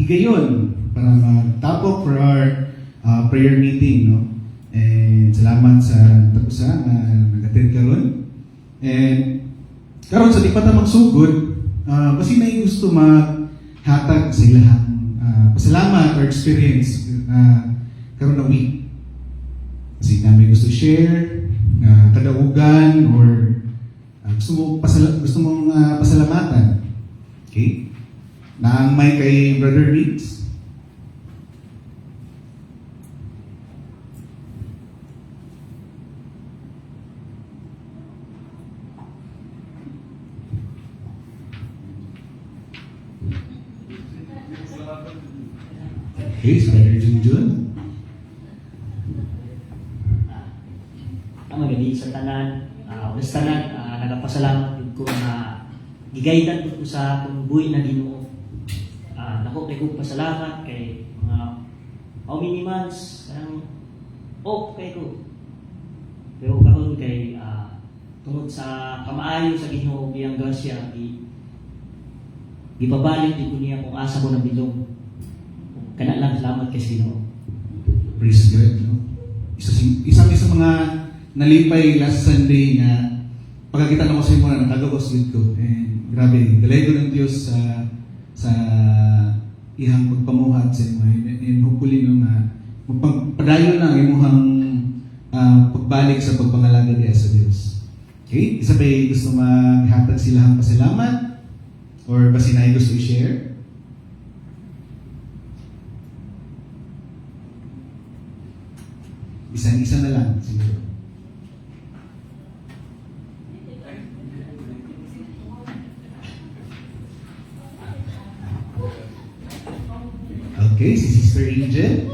higayon para mag-top for our prayer meeting, no? And salamat sa tapusa na nag-attend karon. And karon sa di pa ta magsugod, kasi may gusto maghatag sa ilahang pasalamat or experience karon na week. Kasi na may gusto share, kadaugan or gusto mong pasalamatan. Okay? Na ang may kay Brother Riggs. Okay, so Brother Junjun. Magaling sa tanan, ulas tanan, nagapasalamat ko na gigaydan ko sa akong buhay na Ginoo. Nako kay ko pasalamat kay mga how many months kanang kay ko. Pero karon kay tungod sa kamaayo sa Ginoo biyang grasya gipabalik di ko niya kung asa ko na bilong. Kana lang salamat kay Ginoo. Praise God, no? Isa sa mga nalipay last Sunday nga pagkakita na ko sa imo na nakagawos ko. And grabe, dalay ko ng Diyos sa ihang pagpamuhat sa imo. And hopefully no nga magpadayon na ang imuhang pagbalik sa pagpangalaga diya sa Diyos. Okay? Isa pa gusto maghatag silang pasalamat or basinay gusto i-share? Isa na lang siguro. Okay, si Sister Angel.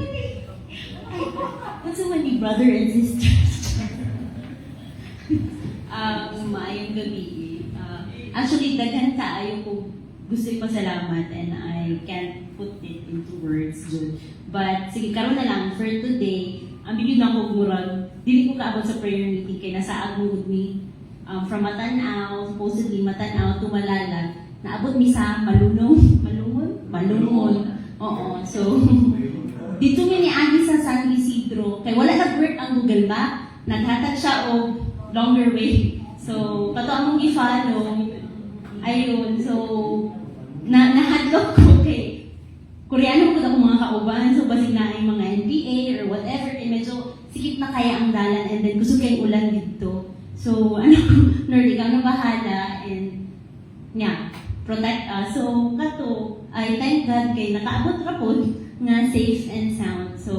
What's the ni brother and sisters? Maayong gabi. Actually, daghan kaayo ko gusto ipasalamat and I can't put it into words, Jud. But sige, karon na lang for today. Ang bigyan ako murag, dili ko kaabot sa prayer meeting kay nasa agud mi from Matanaw, supposedly Matanaw to Malala. Naabot mi sa Malungon. Oo. So dito mi ni Agi sa San Isidro kay wala nag-work ang Google Map. Naghatag siya og longer way. So kato among i-follow. Ayun. So nahadlok ko kay Koreano ko akong mga kauban, so basig na ay mga NBA or whatever, medyo sikip na kaya ang dalan and then gusto kayong ulan dito. So, Lord, ikaw na bahala and protect us. So, kato, I thank God kay nakaabot ra pod nga safe and sound. So,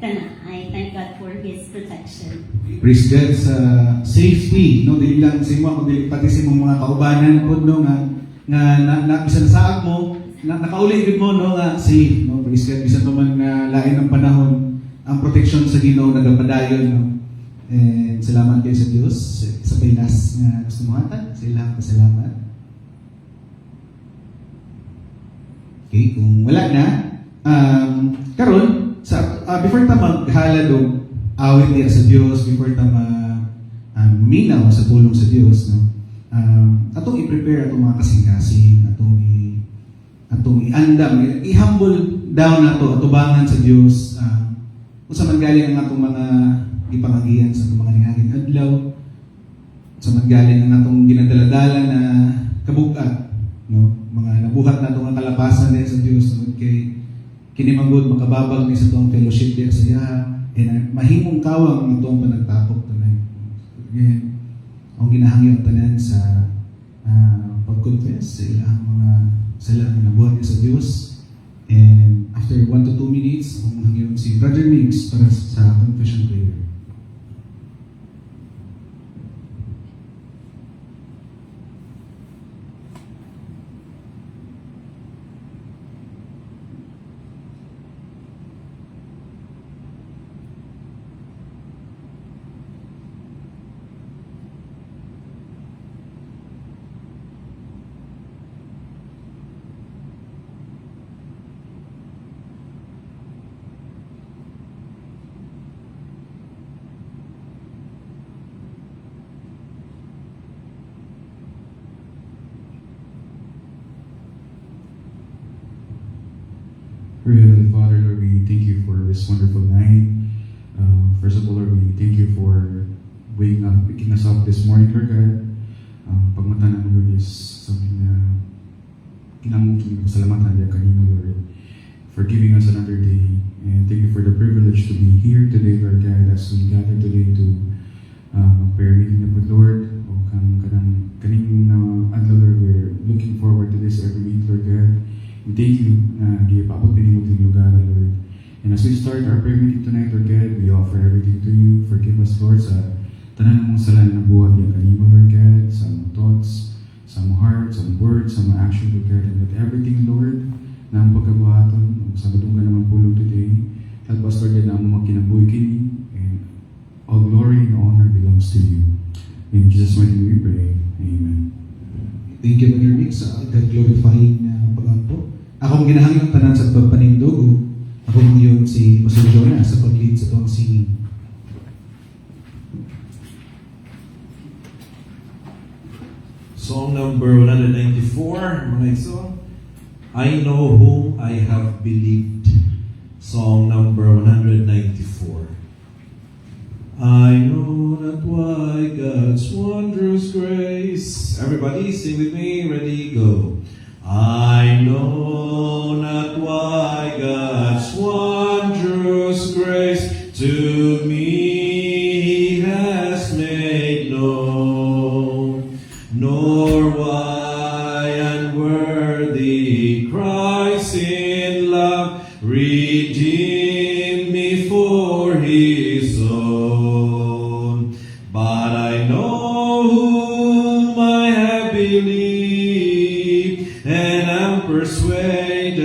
I thank God for His protection. Praise God sa safety, no? Dili lang sa imo, kundi pati sa imong mga kaubanan pod, no? Nga bisan sa saag mo, nakauli gid mo, no? Nga safe, no? Praise God, bisan pa man lain ng panahon, ang protection sa Ginoo nagapadayon, no? And salamat kayo sa Dios sa Pinas nga gusto mo hatag, sa ilang pasalamat. Okay, kung wala na, karon sa before ta maghala do awit diya sa Dios, before ta minaw sa tulong sa Dios, no? Atong i-prepare atong mga kasing-kasing, atong i-andam, i-humble down nato, atubangan sa Dios. Unsa man galing ang atong mga ipangagihan sa atong mga ningaging adlaw, unsa man galing ang atong ginadaladala na kabugat, no? Mga nabuhat nato nga kalapasan diya sa Dios, tungod kay kini magud makababag ni sa atong fellowship diya sa iya, and mahimong kawang ang atong panagtapok tanay. Again, ang ginahangyo tanan sa pag-confess sa ilang mga sala na nabuhat niya sa Diyos. And after 1 to 2 minutes, ang hangyon si Brother Mix para sa confession prayer. Our Heavenly Father, Lord, we thank you for this wonderful night. First of all, Lord, we thank you for waking us up this morning, Lord God. Pagmata namin, Lord, is something na kinamungkin ko salamatan niya kanina, Lord, for giving us another day. And thank you for the privilege to be here today, Lord God, as we gather today to prayer meeting na po, Lord. O kaning na adlaw, Lord, we're looking forward to this every week, Lord God. We thank you na gipaabot pinimot ng lugar, Lord. And as we start our prayer meeting tonight, Lord God, we offer everything to you. Forgive us, Lord, sa tanan mong salan na buhat yung kanimo, Lord God, sa mga thoughts, sa mga hearts, sa mga words, sa mga action, Lord God, and with everything, Lord, na ang pagkabuhaton, sa batong ka naman pulong today. Help us, Lord God, na ang mga kinabuhi kini, and all glory and honor belongs to you. In Jesus' name we pray. Amen. Thank you, Brother Nick, sa glorifying na pag-ampo. Akong ginahangin ang tanan sa pagpanindog o ako ngayon si Pastor Jonah sa pag-lead sa itong singing. Song number 194, mga iso. I know whom I have believed. Song number 194. I know not why God's wondrous grace. Everybody sing with me, ready, go. I know not why God's wondrous grace to me has made known, nor why unworthy Christ in love redeemed me for his own. But I know whom I have believed, and am persuaded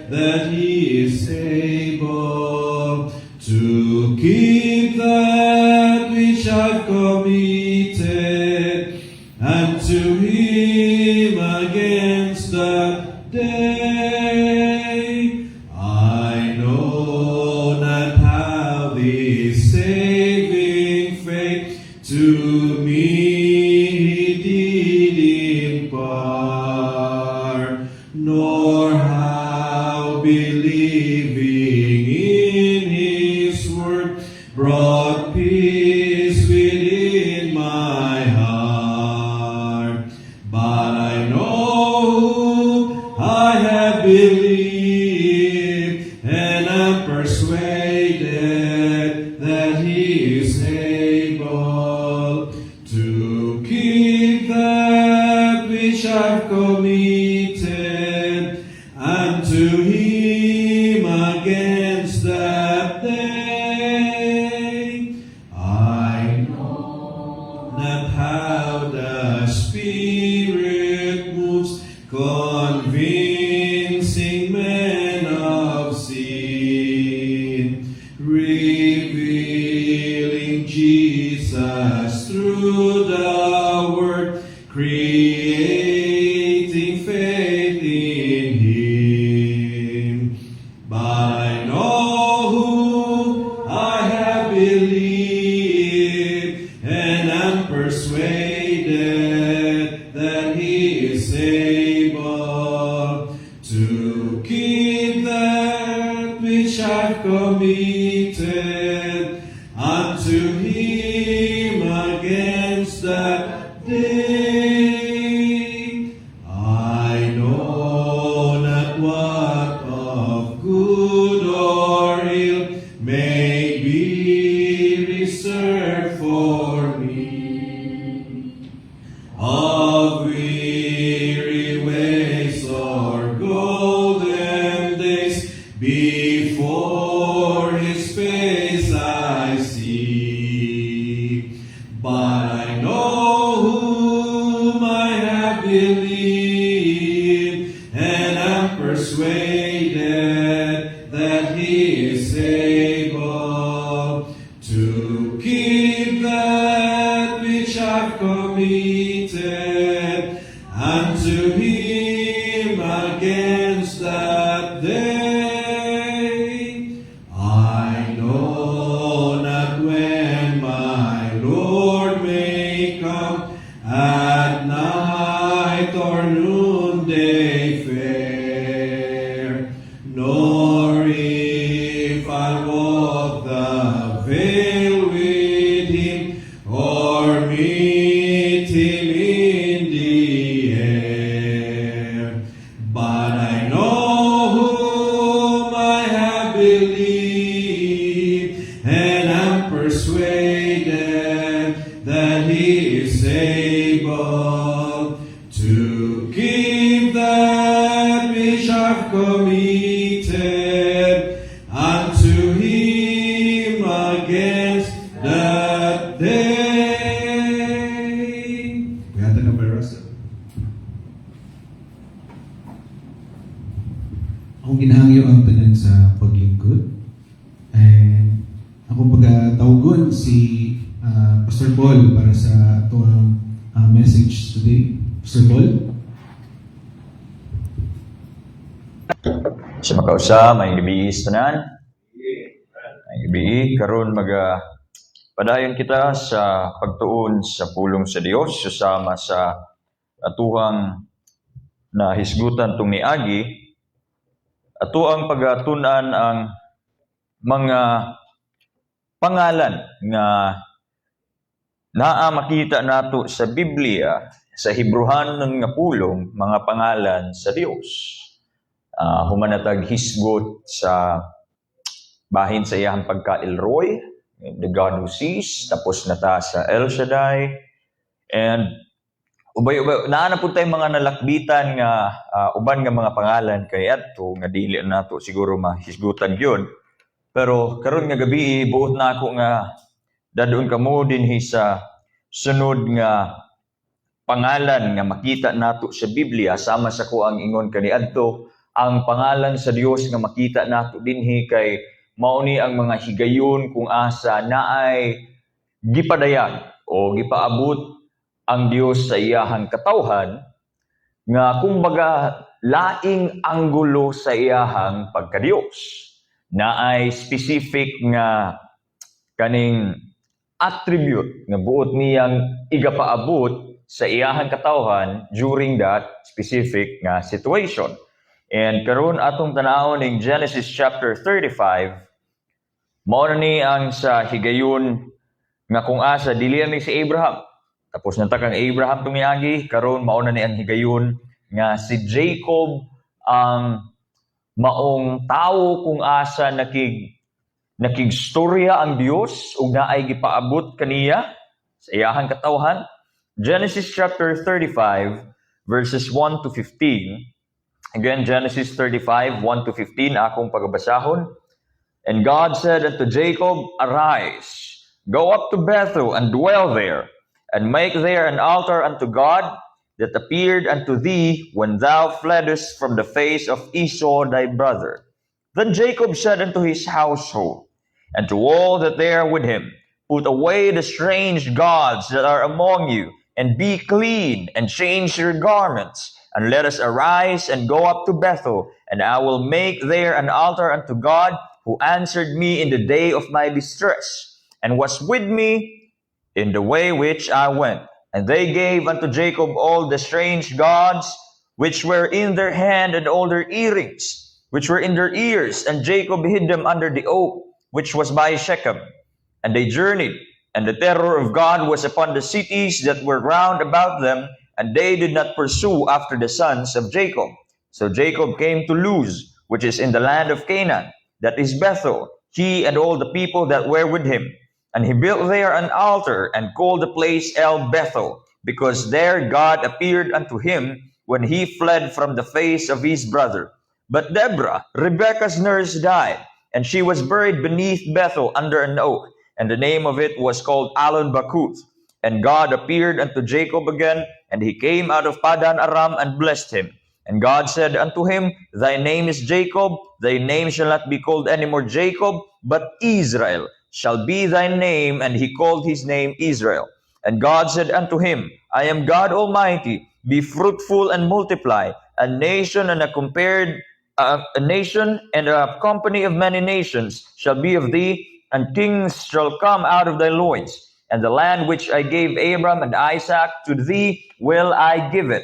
that he is able to keep that which I've committed unto him against that day. I know not how this saving faith to me he did impart, nor how believing in his word brought peace within my heart. But I know I have believed, and am persuaded that he is able to keep that which I've committed unto him against that day. I know not how the Spirit moves, convincing men of sin, revealing Jesus through the Word, creating faith in him. But I know whom I have believed, and am persuaded that he is able to keep that which I've committed unto him against that day. I know not what of good or ill may be reserved for me, of weary ways or golden days before his face I see. But I know whom I have believed, and am persuaded that he is able to keep that which I've committed unto him against that day. I know not when my Lord may come, at night or noonday fair, nor But I know whom I have believed, and I'm persuaded that He is able to keep that which I've committed unto Him against that day. Kuya Ate number Russell. Akong ginahangyo ang tanan sa paglingkod. And akong pagkatawgon si Pastor Paul para sa itong message today. Pastor Paul? Sa makausa, may gabi tanan. May gabi, karon padayon kita sa pagtuon sa pulong sa Dios susama sa atuhang na hisgutan tong niagi. Ato ang pagatunan ang mga pangalan nga naa makita nato sa Biblia sa Hebrewan nga pulong, mga pangalan sa Dios. Humanatag hisgot sa bahin sa iyang pagka Elroy, the God who sees, tapos nata sa El Shaddai, and ubay-ubay, naana po tayong mga nalakbitan nga uban nga mga pangalan kay adto nga dili nato siguro mahisgutan yun. Pero karon nga gabi buot na ako nga dadun kamo dinhi sa sunod nga pangalan nga makita nato sa Biblia sama sa ko ang ingon kaniadto. Ang pangalan sa Dios nga makita nato dinhi kay mao ni ang mga higayon kung asa naay gipadayag o gipaabot ang Dios sa iyahang katawhan nga kumbaga laing anggulo sa iyahang pagka-Dios. Naay specific nga kaning attribute nga buot niyang igapaabot sa iyahang katawhan during that specific nga situation. And karon atong tanawon ning Genesis chapter 35, mao na ni ang sa higayon nga kung asa dili ni si Abraham. Tapos nanta kang Abraham tong niagi, karon mao na ni ang higayon nga si Jacob ang maong tawo kung asa nakigstorya ang Dios ug naay gipaabot kaniya sa iyahang katawhan. Genesis chapter 35 verses 1 to 15. Again, Genesis 35, 1 to 15, akong pagbasahon. And God said unto Jacob, Arise, go up to Bethel and dwell there, and make there an altar unto God that appeared unto thee when thou fleddest from the face of Esau thy brother. Then Jacob said unto his household, and to all that they are with him, Put away the strange gods that are among you, and be clean, and change your garments. And let us arise and go up to Bethel, and I will make there an altar unto God, who answered me in the day of my distress, and was with me in the way which I went. And they gave unto Jacob all the strange gods which were in their hand, and all their earrings which were in their ears. And Jacob hid them under the oak which was by Shechem. And they journeyed, and the terror of God was upon the cities that were round about them, and they did not pursue after the sons of Jacob. So Jacob came to Luz, which is in the land of Canaan, that is Bethel, he and all the people that were with him. And he built there an altar, and called the place El Bethel, because there God appeared unto him when he fled from the face of his brother. But Deborah, Rebekah's nurse, died, and she was buried beneath Bethel under an oak, and the name of it was called Allon Bakuth. And God appeared unto Jacob again, and he came out of Padan Aram and blessed him. And God said unto him, Thy name is Jacob, thy name shall not be called any more Jacob, but Israel shall be thy name. And he called his name Israel. And God said unto him, I am God Almighty, be fruitful and multiply. A nation and a company of many nations shall be of thee, and kings shall come out of thy loins. And the land which I gave Abram and Isaac, to thee will I give it,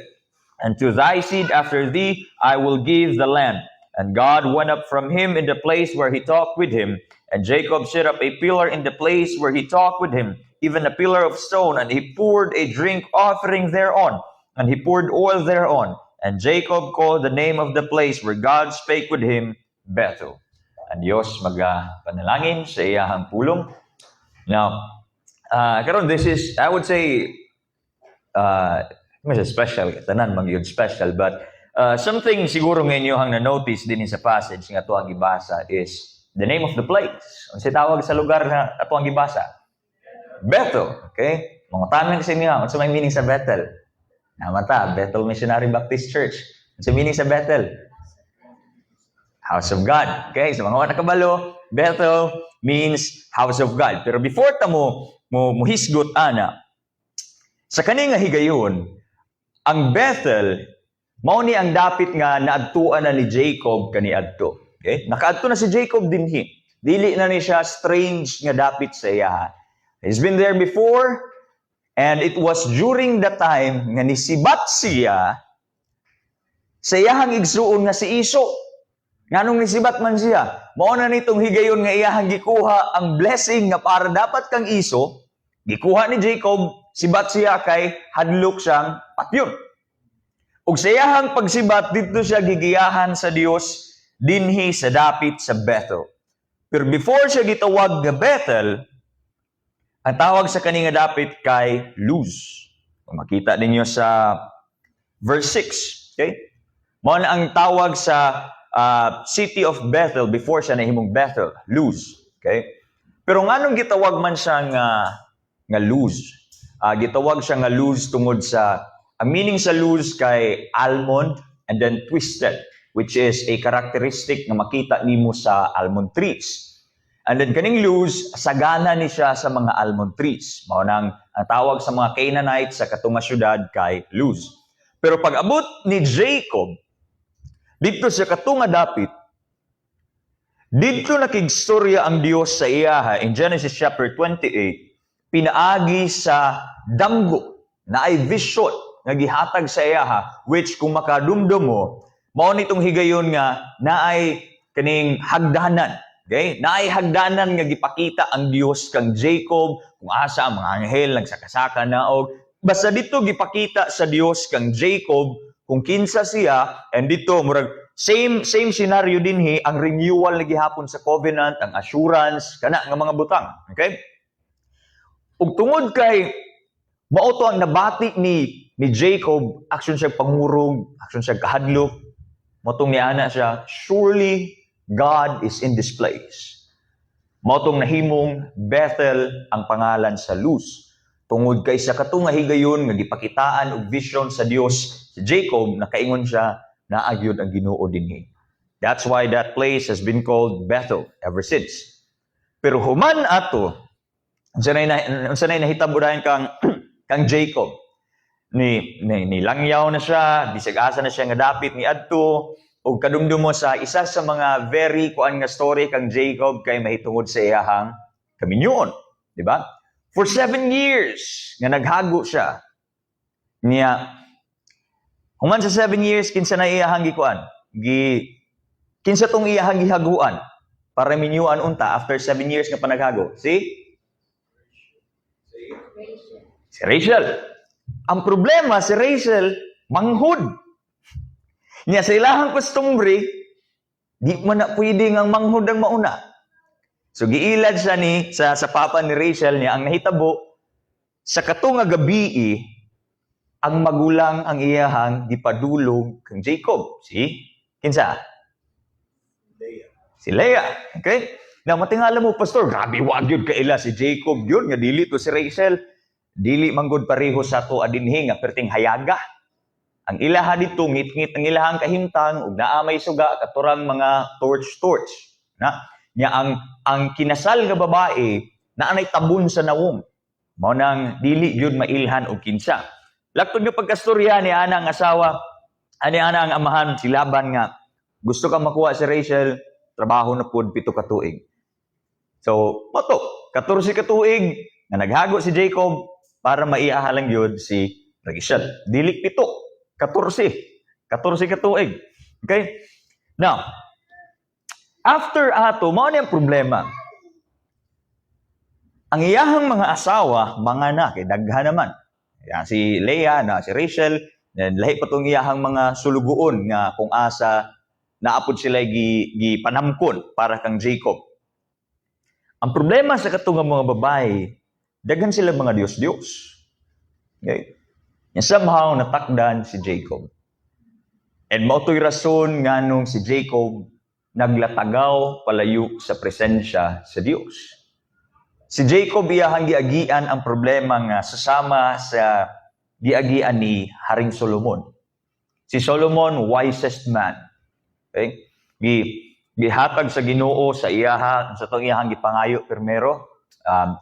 and to thy seed after thee I will give the land. And God went up from him in the place where he talked with him, and Jacob set up a pillar in the place where he talked with him, even a pillar of stone, and he poured a drink offering thereon, and he poured oil thereon. And Jacob called the name of the place where God spake with him, Bethel. Ang Diyos panalangin sa iyahang pulong. Now, karon this is, I would say, mas special, tanan mag yun special, but something siguro nga inyohang na-notice din sa passage nga ito ang gibasa is the name of the place. Ang tawag sa lugar na ito ang gibasa? Bethel. Okay? Mga tanong kasi niya, ano may meaning sa Bethel? Namata, Bethel Missionary Baptist Church. Ano meaning sa Bethel? House of God. Okay? So mga nakabalo, Bethel means house of God. Pero before ta mo hisgot ana, sa kaning nga higayon, ang Bethel, mao ni ang dapit nga naadtuan na ni Jacob kaniadto. Okay? Nakaadto na si Jacob dinhi. Dili na ni siya strange nga dapit sa iya. He's been there before, and it was during the time nga nisibat siya sa iyahang igsuon nga si Iso. Nganong nisibat man siya? Mao na nitong higayon nga iyahang gikuha ang blessing nga para dapat kang Iso, gikuha ni Jacob, sibat siya kay hadlok siyang patyon. Ug sa iyahang pagsibat dito siya gigiyahan sa Dios dinhi sa dapit sa Bethel. Pero before siya gitawag nga Bethel, ang tawag sa kani nga dapit kay Luz. Kung makita ninyo sa verse 6, okay? Mao na ang tawag sa city of Bethel before siya nahimong Bethel, Luz. Okay? Pero nganong gitawag man siya nga Luz? Gitawag siya nga Luz tungod sa ang meaning sa Luz kay almond and then twisted, which is a characteristic na makita nimo sa almond trees. And then kaning Luz, sagana ni siya sa mga almond trees. Mao nang ang tawag sa mga Canaanites sa katunga syudad kay Luz. Pero pag abot ni Jacob dito sa katunga dapit, dito nakigstorya ang Dios sa iyaha in Genesis chapter 28, pinaagi sa damgo na ay vision nga gihatag sa iyaha, which kung makadumdum mo, mao nitong higayon nga naay kaning hagdanan. Okay? Naay hagdanan nga gipakita ang Dios kang Jacob, kung asa ang mga anghel nagsakasaka na og basta dito gipakita sa Dios kang Jacob kung kinsa siya, and dito murag same scenario dinhi ang renewal na gihapon sa covenant, ang assurance kana nga mga butang. Okay? Ug tungod kay mao to ang nabati ni Jacob, action siya pangurog, action siya kahadlok, motong niana siya, surely God is in this place. Motong nahimong Bethel ang pangalan sa Luz. Tungod kay sa katunga higayon nga gipakitaan og vision sa Dios si Jacob, nakaingon siya na agyod ang Ginoo dinhi. That's why that place has been called Bethel ever since. Pero human ato, unsanay nahitabo dayon kang Jacob. Ni langyaw na siya, bisag asa na siya nga dapit ni adto, ug kadumdum mo sa isa sa mga very kuan nga story kang Jacob kay mahitungod sa iyahang kaminyoon, di ba? For 7 years nga naghago siya niya. Human sa 7 years kinsa na iyahang gikuan? Kinsa tong iyahang gihaguan para minyuan unta after 7 years nga panaghago? Si Rachel. Ang problema si Rachel manghud. Niya sa ilahang customary, di man na pwede ngang manghud ang mauna. So giilad siya sa papa ni Rachel niya ang nahitabo sa katunga gabi ang magulang ang iyahang gipadulog kang Jacob. Kinsa? Si Leah. Okay? Na matingala mo, pastor, grabe wag yun kaila si Jacob yun nga dili to si Rachel. Dili manggod pareho sa to adinhi nga perting hayaga. Ang ilaha dito ngit-ngit ang ilahang kahimtang ug naa may suga katurang mga torch. Na nya ang kinasal nga babae naanay tabon sa nawong. Mao nang dili gyud mailhan og kinsa. Laktod nga pagkastorya ni ana ang asawa, ani ana ang amahan si Laban nga gusto ka makuha si Rachel, trabaho na pud 7 ka tuig. So, moto, 14 ka tuig nga naghago si Jacob para maiahalang yun si Rachel. Dili 7, 14 ka tuig. Okay? Now, after ato, mao na yung problema. Ang iyahang mga asawa, mga na, kay daghan naman. Yan, si Leah, na si Rachel, And lahi pa itong iyahang mga sulugoon nga kung asa naapod sila gipanamkon para kang Jacob. Ang problema sa katong mga babae, daghan sila mga Diyos-Diyos. Okay? And somehow natakdan si Jacob. And mautoy rason nga nung si Jacob naglatagaw palayo sa presensya sa Diyos. Si Jacob iyahang giagian ang problema nga sasama sa giagian ni Haring Solomon. Si Solomon, wisest man. Okay? Gihatag sa Ginoo sa iyaha, sa itong iyahang gipangayo primero,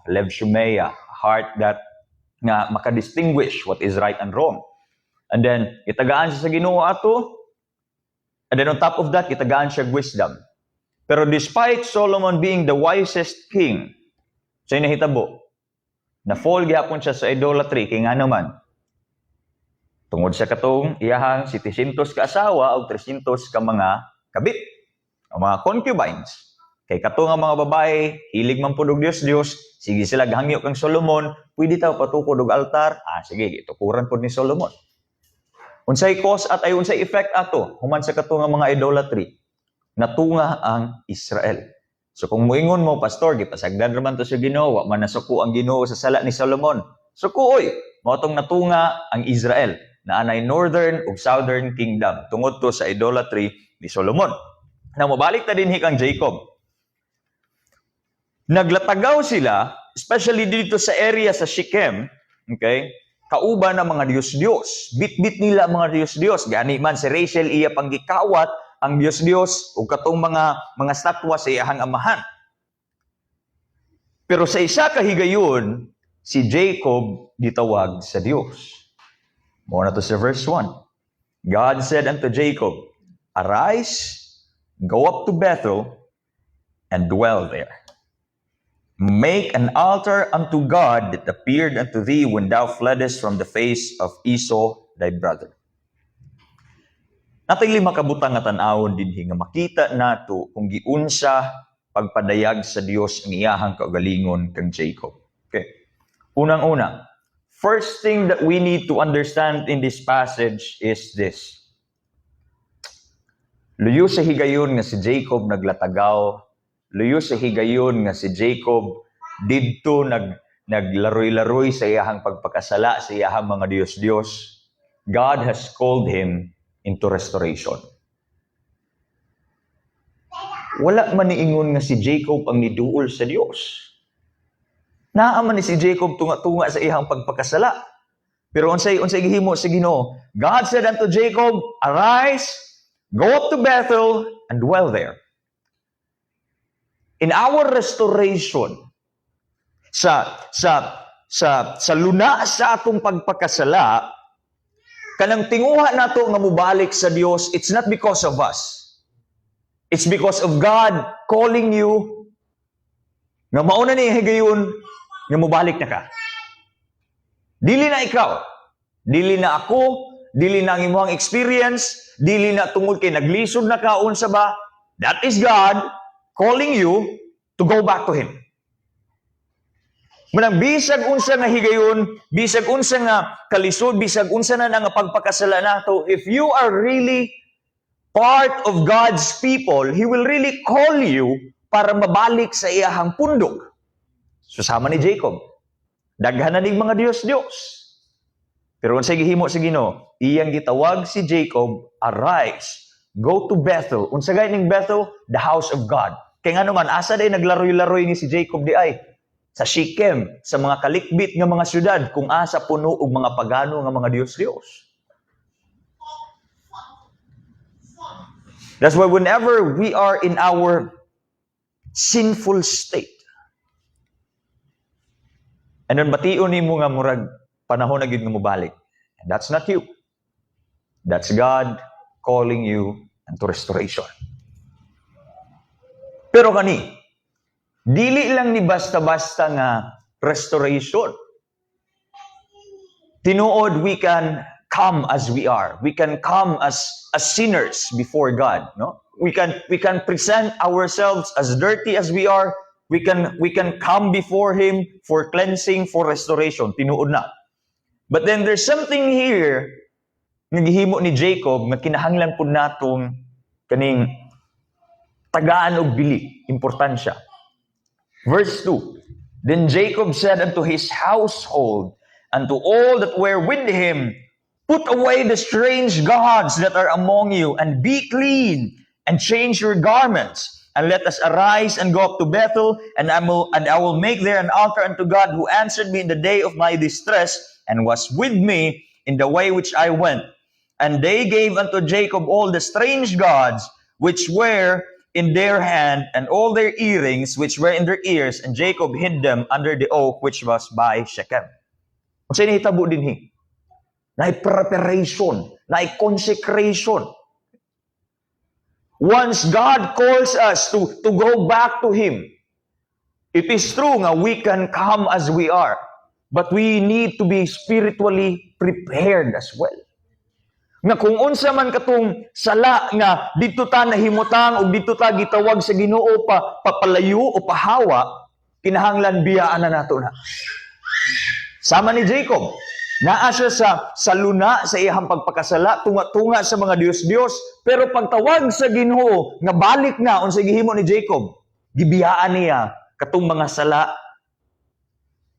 Lev Shumeya, heart that nga makadistinguish what is right and wrong. And then, itagaan siya sa Ginoo ato, and then on top of that, itagaan siya wisdom. Pero despite Solomon being the wisest king, sa inahitabo, na-fall gyapon siya sa idolatry, kaya nga naman, tungod sa katong iyahang 700 ka asawa o 300 ka mga kabit, o mga concubines. Kay katong nga mga babae, hilig man pud og Dios, sige sila gahangyo kang Solomon, pwede taw patukod og altar. Sige, tukuran pud ni Solomon. Unsay cause at ay unsay effect ato human sa katong nga mga idolatry? Natunga ang Israel. So kung muingon mo, pastor, gipasagdan raman to sa Ginoo, wa man nasuko ang Ginoo sa sala ni Solomon. Suko oy, mao tong natunga ang Israel na anay northern ug southern kingdom tungod to sa idolatry ni Solomon. Na mabalik ta dinhi kang Jacob. Naglatagaw sila, especially dito sa area sa Shechem, okay? Kauban ng mga Diyos-Diyos. Bit-bit nila mga Diyos-Diyos. Gani man si Rachel iya panggikawat ang Diyos-Diyos o katong mga statwa sa iyahang amahan. Pero sa isa kahigayon, si Jacob gitawag sa Diyos. Muna to sa verse 1. God said unto Jacob, "Arise, go up to Bethel, and dwell there. Make an altar unto God that appeared unto thee when thou fleddest from the face of Esau thy brother." Natay lima kabutang nga tan-awon dinhi nga makita nato kung giunsa pagpadayag sa Dios ang iyahang kaugalingon kang Jacob. Okay. Unang-una, first thing that we need to understand in this passage is this. Luyo sa higayon nga si Jacob naglatagaw, luyo sa higayon nga si Jacob didto naglaroy-laroy sa iyahang pagpakasala sa iyahang mga Diyos-Diyos. God has called him into restoration. Wala man niingon nga si Jacob ang niduol sa Dios. Naa man ni si Jacob tunga-tunga sa iyahang pagpakasala. Pero unsay gihimo sa Ginoo? God said unto Jacob, "Arise, go up to Bethel, and dwell there." In our restoration, sa luna sa atong pagpakasala, kanang tinguha nato nga mubalik sa Dios, it's not because of us. It's because of God calling you nga mauna ni higayon nga mubalik na ka. Dili na ikaw, dili na ako, dili na ang imong experience, dili na tungod kay naglisod na ka unsa ba. That is God calling you to go back to Him. Manang bisag unsa nga higayon, bisag unsa nga kalisod, bisag unsa na nga pagpakasala nato, if you are really part of God's people, He will really call you para mabalik sa iyahang pundok. Susama ni Jacob, daghan na ning mga Diyos-Diyos. Pero unsay gihimo sa Ginoo, iyang gitawag si Jacob, "Arise, go to Bethel." Unsa gay ning Bethel? The house of God. Kay nga naman, asa day naglaroy-laroy ni si Jacob di ay? Sa Shechem, sa mga kalikbit nga mga syudad, kung asa puno og mga pagano nga mga Diyos-Diyos. That's why whenever we are in our sinful state, and then bation nimo nga murag panahon na gid nga mobalik, and that's not you. That's God calling you into restoration. Pero kani, dili lang ni basta-basta nga restoration. Tinuod, we can come as we are. We can come as sinners before God, no? We can present ourselves as dirty as we are. We can come before Him for cleansing, for restoration. Tinuod na. But then there's something here nga gihimo ni Jacob nga kinahanglan pud natong kaning tagaan og bili, importansya. Verse 2, Then Jacob said unto his household, and to all that were with him, Put away the strange gods that are among you, and be clean, and change your garments, and let us arise and go up to Bethel, and I will make there an altar unto God, who answered me in the day of my distress, and was with me in the way which I went. And they gave unto Jacob all the strange gods which were in their hand, and all their earrings which were in their ears, and Jacob hid them under the oak which was by Shechem. Kung sa'yo nahitabo din na preparation, na consecration. Once God calls us to go back to Him, it is true nga we can come as we are, but we need to be spiritually prepared as well. Nga kung unsa man katong sala nga dito ta nahimutang o dito ta gitawag sa Ginoo papalayo o pahawa, kinahanglan biyaan na nato na. Sama ni Jacob, naa siya sa luna sa iyang pagpakasala, tunga-tunga sa mga Diyos-Diyos, pero pagtawag sa Ginoo nga balik na unsa gihimo ni Jacob, gibiyaan niya katong mga sala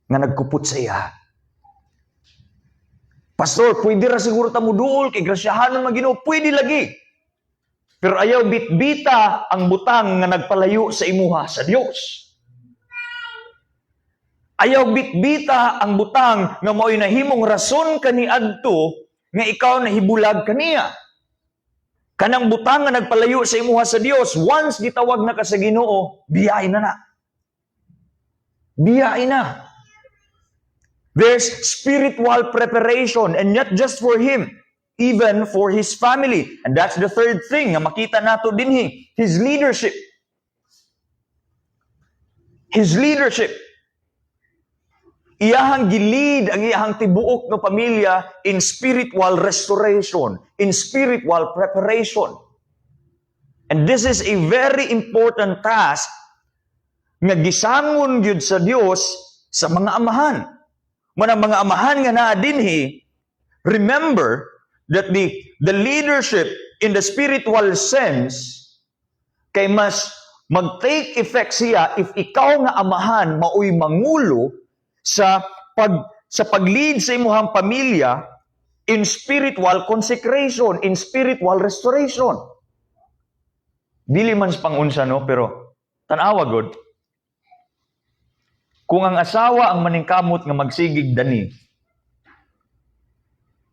nga nagkupot sa iya. Pastor, pwede ra siguro ta muduol kay grasyahanon man Ginoo, pwede lagi. Pero ayaw bitbita ang butang nga nagpalayo sa imuha sa Dios. Ayaw bitbita ang butang nga mao'y nahimong rason kaniadto nga ikaw nahibulag kaniya. Kanang butang nga nagpalayo sa imuha sa Dios, once gitawag na ka sa Ginoo, biyain na. Biyain na. There's spiritual preparation, and not just for him, even for his family. And that's the third thing nga makita nato dinhi, his leadership. His leadership. Iyahang gilid ang iyahang tibuok ng pamilya in spiritual restoration, in spiritual preparation. And this is a very important task nga gisangon gyud sa Dios sa mga amahan. Manang mga amahan nga naa dinhi, remember that the leadership in the spiritual sense kay mas mag-take effect siya if ikaw nga amahan mao'y mangulo sa pag-lead sa imuhang pamilya in spiritual consecration, in spiritual restoration. Dili man sa pangunsa, no? Pero tanawa god. Kung ang asawa ang maningkamot nga magsigig dani,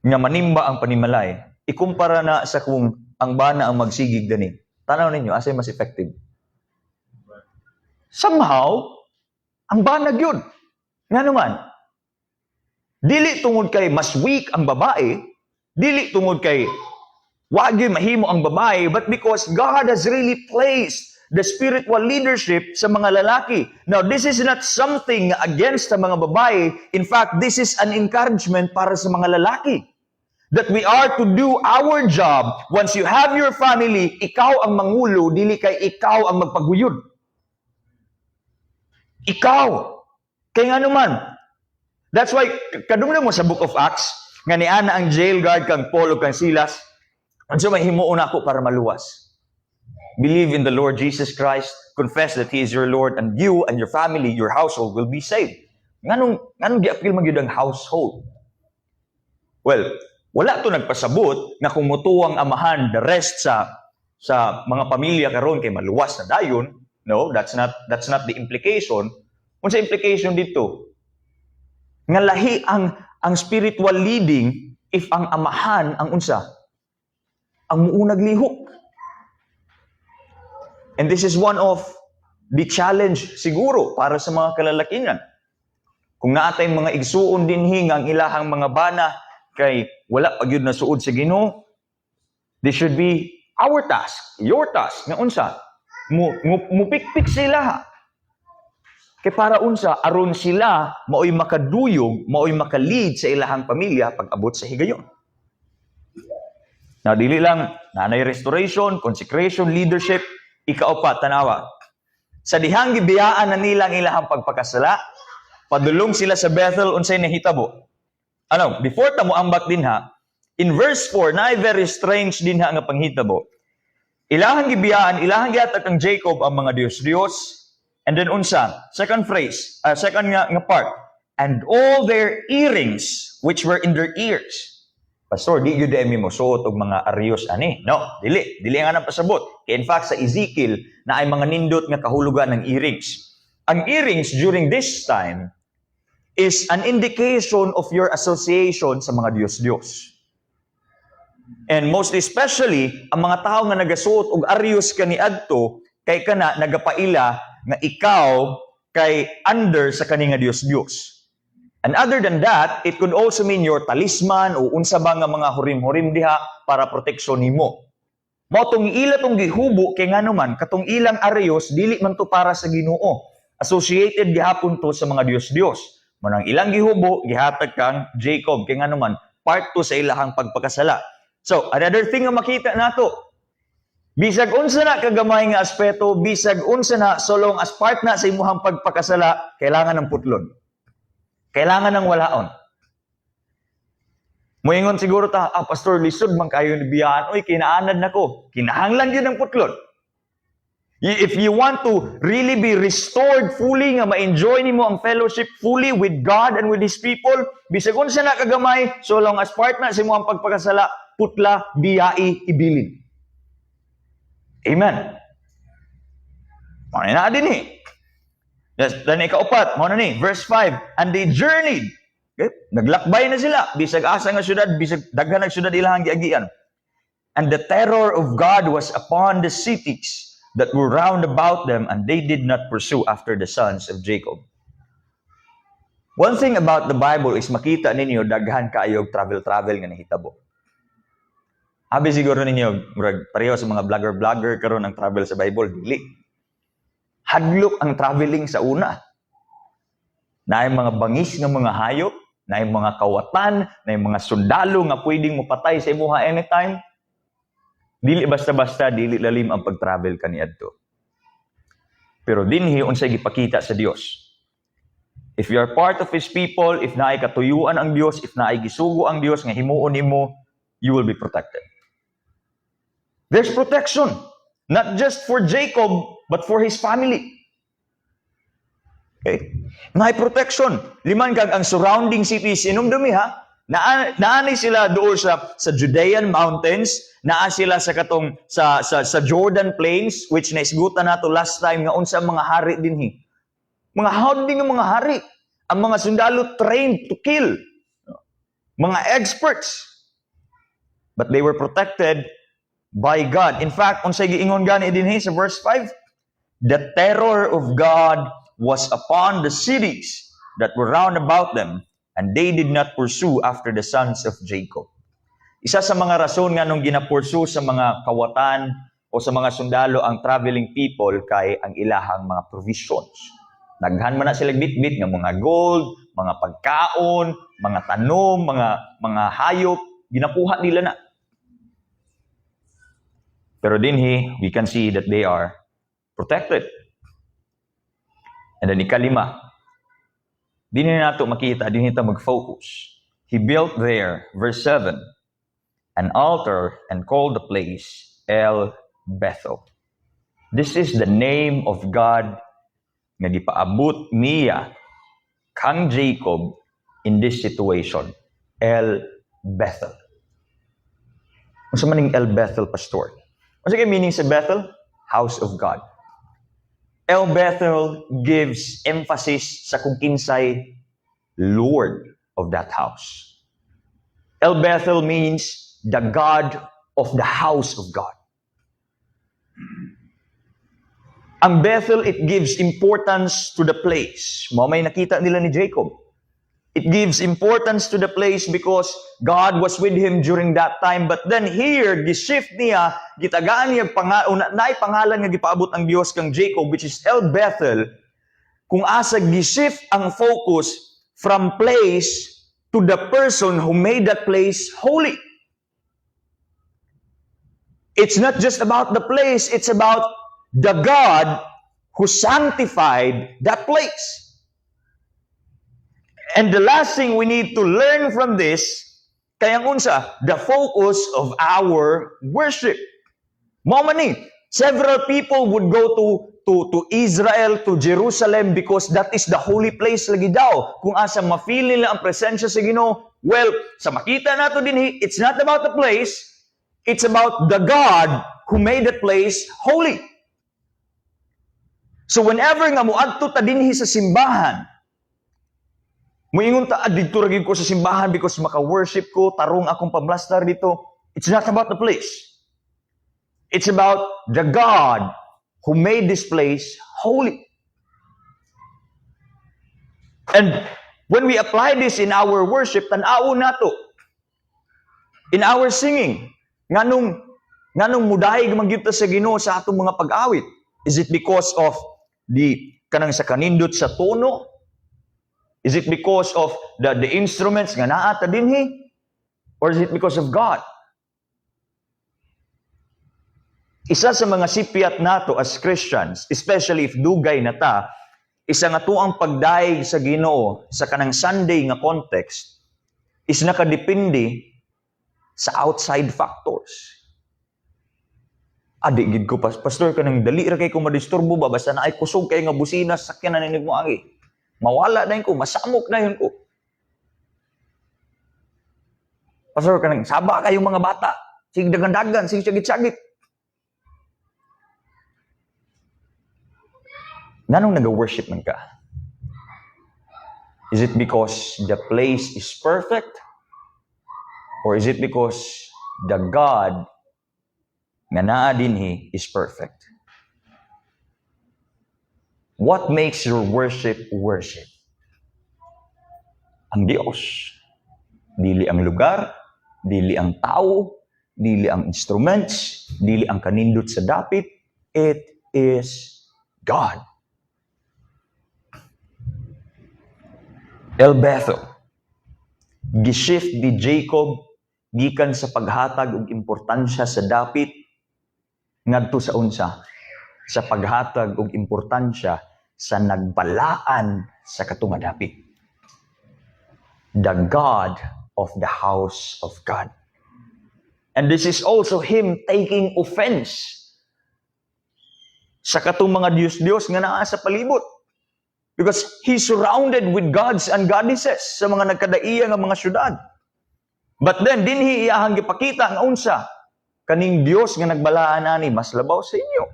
nga manimba ang panimalay, ikumpara na sa kung ang bana ang magsigig dani. Tanaw ninyo, asay mas effective? Somehow, ang bana gyud. Nga naman, dili tungod kay mas weak ang babae, dili tungod kay wag gyud mahimo ang babae, but because God has really placed the spiritual leadership sa mga lalaki. Now, this is not something against sa mga babae. In fact, this is an encouragement para sa mga lalaki. That we are to do our job. Once you have your family, ikaw ang mangulo, dili kay ikaw ang magpaguyod. Ikaw. Kaya nga naman, that's why, kadungna mo sa Book of Acts, nga ni Ana ang jail guard kang Paul o kang Silas, at so mahimuon ako para maluwas. Believe in the Lord Jesus Christ, confess that He is your Lord, and you and your family, your household will be saved. Nganong gi-appeal man gyud ang household? Well, wala to nagpasabot nga kung mutuwang amahan the rest sa mga pamilya karon kay maluwas na dayon. No, that's not the implication. Unsa implication dito? Nga lahi ang spiritual leading if ang amahan ang unsa? Ang muunag lihok. And this is one of the challenge siguro para sa mga kalalakihan. Kung naatay mga igsuon dinhi nga ang ilahang mga bana kay wala pa gyud na suod sa Ginoo, this should be our task, your task nga unsa? Mupikpik sila. Kay para unsa aron sila maoy makaduyog, maoy makalead sa ilahang pamilya pag abot sa higayon. Now, dili lang nanay restoration, consecration, leadership, ikaapat tanawa. Sa dihang gibiyaan na nilang ilahang pagpakasala, padulong sila sa Bethel unsay nahitabo. Before ta mo ambak din ha, In verse 4, na very strange din nga panghitabo. Ilahang gibiyaan, ilahang gihatag kang Jacob ang mga Dios. And then unsa? Second phrase, second nga part. And all their earrings which were in their ears. Pastor, di yun dahil mo suot og mga aryos ani. No, dili nga nang pasabot. In fact, sa Ezekiel, na ay mga nindot nga kahulugan ng earrings. Ang earrings during this time is an indication of your association sa mga Diyos. And most especially, ang mga tao nga nagasuot og aryos kaniadto kay kana nagapaila nga ikaw kay under sa kani nga Diyos. And other than that, it could also mean your talisman o unsa ba nga mga hurim-hurim diha para proteksyon nimo. Mao tong ila tong gihubo kay nganuman katong ilang aryos dili man to para sa Ginoo. Associated gihapon to sa mga Diyos. Manang ilang gihubo gihatag kang Jacob kay nganuman part to sa ilahang pagpakasala. So, another thing nga makita nato, bisag unsa na kagamay nga aspeto, bisag unsa na so long as part na sa imuhang pagpakasala, kailangan ng putlon. Kailangan ng walaon. Moingon siguro ta, pastor, lisod man kayo ni biyaan, oy kinaanad nako. Kinahanglan gyud ng putlon. If you want to really be restored fully, nga ma-enjoy nimo ang fellowship fully with God and with His people, bisag unsa na kagamay, so long as part na sa imuhang pagpakasala, putla, biyai, ibilin. Amen. Mao na din eh. Yes, then ikaupat, mao na ni, verse 5, and they journeyed. Okay? Naglakbay na sila, bisag asa nga syudad, bisag daghan nga syudad ilahang giagian. And the terror of God was upon the cities that were round about them, and they did not pursue after the sons of Jacob. One thing about the Bible is makita ninyo daghan kaayo travel nga nahitabo. Abi siguro ninyo, pareho sa mga vlogger karon ang travel sa Bible, dili. Hadlok ang traveling sa una. Naay mga bangis nga mga hayop, naay mga kawatan, naay mga sundalo nga pwedeng mapatay sa imuha anytime. Dili basta-basta, dili lalim ang pag-travel kaniadto. Pero dinhi unsay gipakita sa Dios. If you are part of His people, if naay katuyuan ang Dios, if naay gisugo ang Dios nga himuon nimo, you will be protected. There's protection, not just for Jacob, but for his family. Okay? Naay protection. Liman kag ang surrounding cities, inumdumi ha? Naanay sila doon sa Judean mountains, naa sila sa katong sa Jordan plains, which naisgutan nato last time nga unsa mga hari dinhi. Mga harding nga mga hari, ang mga sundalo trained to kill. Mga experts. But they were protected by God. In fact, unsay giingon gani dinhi sa verse 5, the terror of God was upon the cities that were round about them, and they did not pursue after the sons of Jacob. Isa sa mga rason nga nung ginapursu sa mga kawatan o sa mga sundalo ang traveling people kay ang ilahang mga provisions. Daghan man na sila bitbit nga mga gold, mga pagkaon, mga tanom, mga hayop, ginakuha nila na. Pero dinhi, we can see that they are protected. And then ikalima, dinhi nato makita, dinhi ta mag-focus. He built there, verse 7, an altar and called the place El Bethel. This is the name of God nga gipaabot niya kang Jacob in this situation. El Bethel. Unsa man ning El Bethel, pastor? Unsa kay meaning sa Bethel? House of God. El Bethel gives emphasis sa kung kinsay Lord of that house. El Bethel means the God of the house of God. Ang Bethel, it gives importance to the place. May nakita nila ni Jacob. It gives importance to the place because God was with him during that time. But then here, gishift niya, gitagaan niya pangalan nga gipaabot ang Dios kang Jacob, which is El Bethel, kung asa gishift ang focus from place to the person who made that place holy. It's not just about the place, it's about the God who sanctified that place. And the last thing we need to learn from this Kaya unsa, the focus of our worship. Mao man ni, several people would go to Israel, to Jerusalem, because that is the holy place lagi daw. Kung asa ma-feel nila ang presensya sa Ginoo, well, sa makita nato dinhi, it's not about the place, it's about the God who made that place holy. So whenever nga muadto ta dinhi sa simbahan, muingon ta didto ra gyud ko sa simbahan because maka-worship ko, tarong akong pamlastar dito. It's not about the place. It's about the God who made this place holy. And when we apply this in our worship, tan-aw nato, in our singing, nganong mudahig magyud sa Ginoo sa atong mga pag-awit? Is it because of kanang sa kanindot sa tono? Is it because of the instruments nga naa ta dinhi? Or is it because of God? Isa sa mga sipiat nato as Christians, especially if dugay na ta, isa nga tuang pagdaig sa Ginoo sa kanang Sunday nga context is nakadepende sa outside factors. Adi gid ko pastor kanang dali ra kay ko madisturbo ba basta naay kusog kay nga busina sakyan na ning mo agi. Mawala na yun ko, masamok na yun ko. Pastor kanang saba kayong mga bata, sig dagan-dagan, sig sagit-sagit. Nganong nag-worship man ka? Is it because the place is perfect? Or is it because the God nga naa dinhi is perfect? What makes your worship worship? Ang Dios. Dili ang lugar, dili ang tao, dili ang instruments, dili ang kanindot sa dapit. It is God. El Bethel. Gishift di Jacob gikan sa paghatag og importansya sa dapit ngadto sa unsa? Sa paghatag og importansya sa nagbalaan sa katong dapit. The God of the house of God. And this is also him taking offense sa katong mga Diyos-Diyos nga naa sa palibot. Because he's surrounded with gods and goddesses sa mga nagkadaiya nga mga syudad. But then, dinhi iyahang gipakita ang unsa, kaning Dios nga nagbalaan ani, mas labaw sa inyo.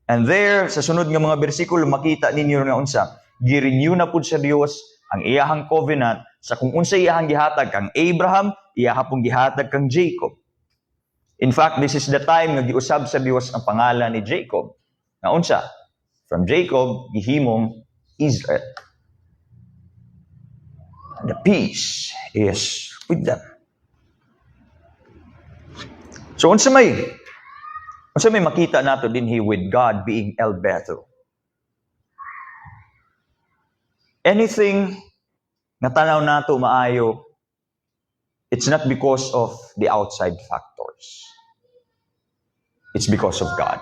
And there, sa sunod nga mga bersikulo, makita ninyo nga unsa, girenew na pud sa Dios ang iyahang covenant sa kung unsa iyahang gihatag kang Abraham, iyaha pong gihatag kang Jacob. In fact, this is the time nga giusab sa Dios ang pangalan ni Jacob. Nga unsa, from Jacob, gihimong Israel. The peace is with them. So unsa may makita nato dinhi with God being El Bethel. Anything na tanaw nato maayo, it's not because of the outside factors. It's because of God.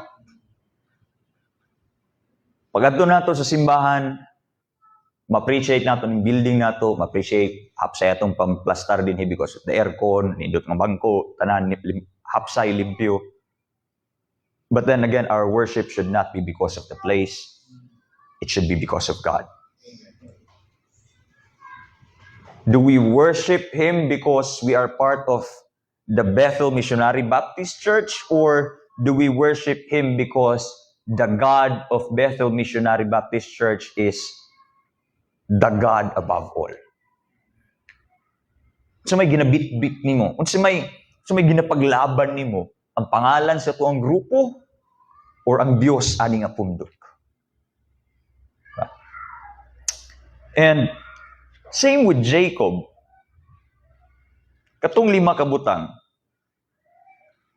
Pag-adto nato sa simbahan, ma-appreciate nato ng building nato, ma-appreciate hapsay atong pamplastar dinhi because of the aircon, nindot nga bangko, tanan hapsay limpyo. But then again, our worship should not be because of the place. It should be because of God. Do we worship Him because we are part of the Bethel Missionary Baptist Church, or do we worship Him because the God of Bethel Missionary Baptist Church is the God above all? Unsa may ginabit-bit nimo? Unsa may ginapaglaban nimo? Ang pangalan sa tuang grupo or ang Dios ani nga pundok? And same with Jacob. Katong 5 kabutang,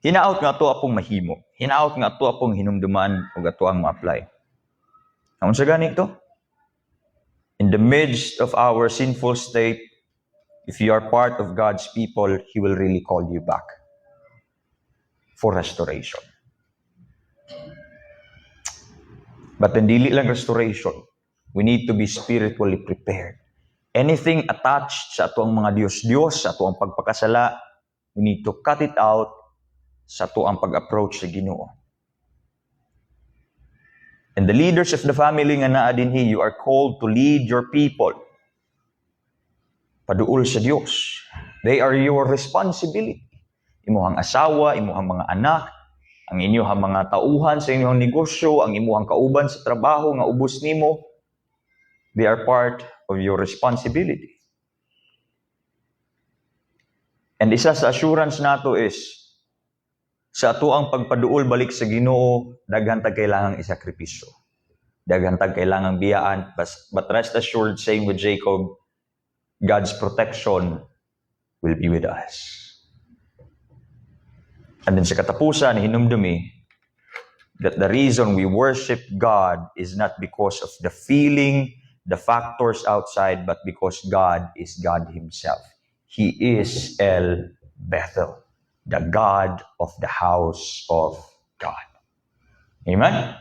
hinaot nga ato apong mahimo. Hinaot nga ato apong hinumduman ug ato ang ma-apply. Unsa gani ito? In the midst of our sinful state, if you are part of God's people, He will really call you back for restoration. But then dili lang restoration. We need to be spiritually prepared anything attached sa ato ang mga Diyos-Diyos, sa ato ang pagpakasala, we need to cut it out sa ato ang pag-approach sa Ginoo. And the leaders of the family nga naa dinhi, you are called to lead your people paduol sa Dios. They are your responsibility. Imuhang asawa, imuhang mga anak, ang inyong mga tauhan sa inyong negosyo, ang imuhang kauban sa trabaho nga ubos nimo, they are part of your responsibility. And isa sa assurance nato is, sa ato ang pagpaduol balik sa Ginoo, daghan tag kailangang isakripisyo. Daghan tag kailangang biyaan, but rest assured, same with Jacob, God's protection will be with us. And then sa katapusan, hinumdumi that the reason we worship God is not because of the feeling, the factors outside, but because God is God Himself. He is El Bethel, the God of the house of God. Amen?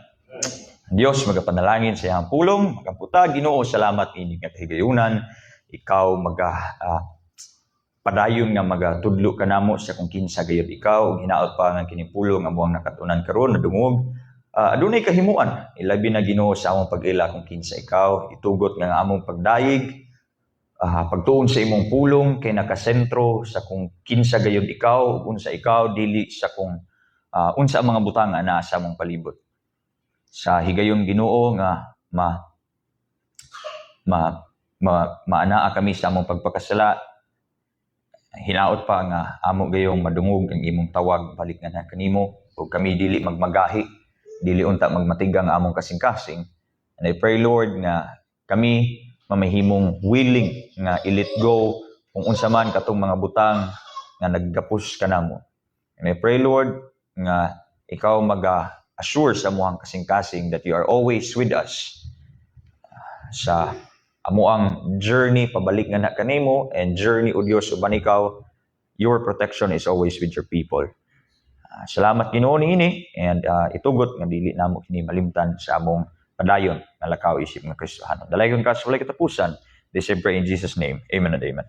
Diyos, magapanalangin sa iyang pulong, magaputa, Ginoo, salamat inyong nga kahigayunan, ikaw padayon nga magatudlo ka namo sa kung kinsa gayud ikaw, hinaot pa nga kinipulong nga muang nakatunan karon nadungog. Adunay kahimuan, ilabi na Ginoo sa among pag-ila kung kinsa ikaw, itugot nga among pagdayig, pagtuon sa imong pulong kay nakasentro sa kung kinsa gayud ikaw, unsa ikaw dili sa kung unsa ang mga butang nga naa sa among palibot. Sa higayon Ginoo nga maanaa kami sa among pagpakasala, hinaot pa nga amo gayong madungog ang imong tawag balik nga kanimo, ug kami dili magmagahi, dili unta magmatigang among kasing-kasing. And I pray, Lord, nga kami mamahimong willing nga i-let go kung unsa man katong mga butang nga naggapos kanamo. And I pray, Lord, nga ikaw mag-assure sa amuang kasing-kasing that you are always with us sa amuang journey pabalik nga na kanimo, and journey o Dios uban ikaw, your protection is always with your people. Salamat Ginoo niini, and itugot nga dili namo kini malimtan sa among padayon nga lakaw isip nga Kristohanon. Dalayon ka sa walay katapusan. This I pray in Jesus' name. Amen and amen.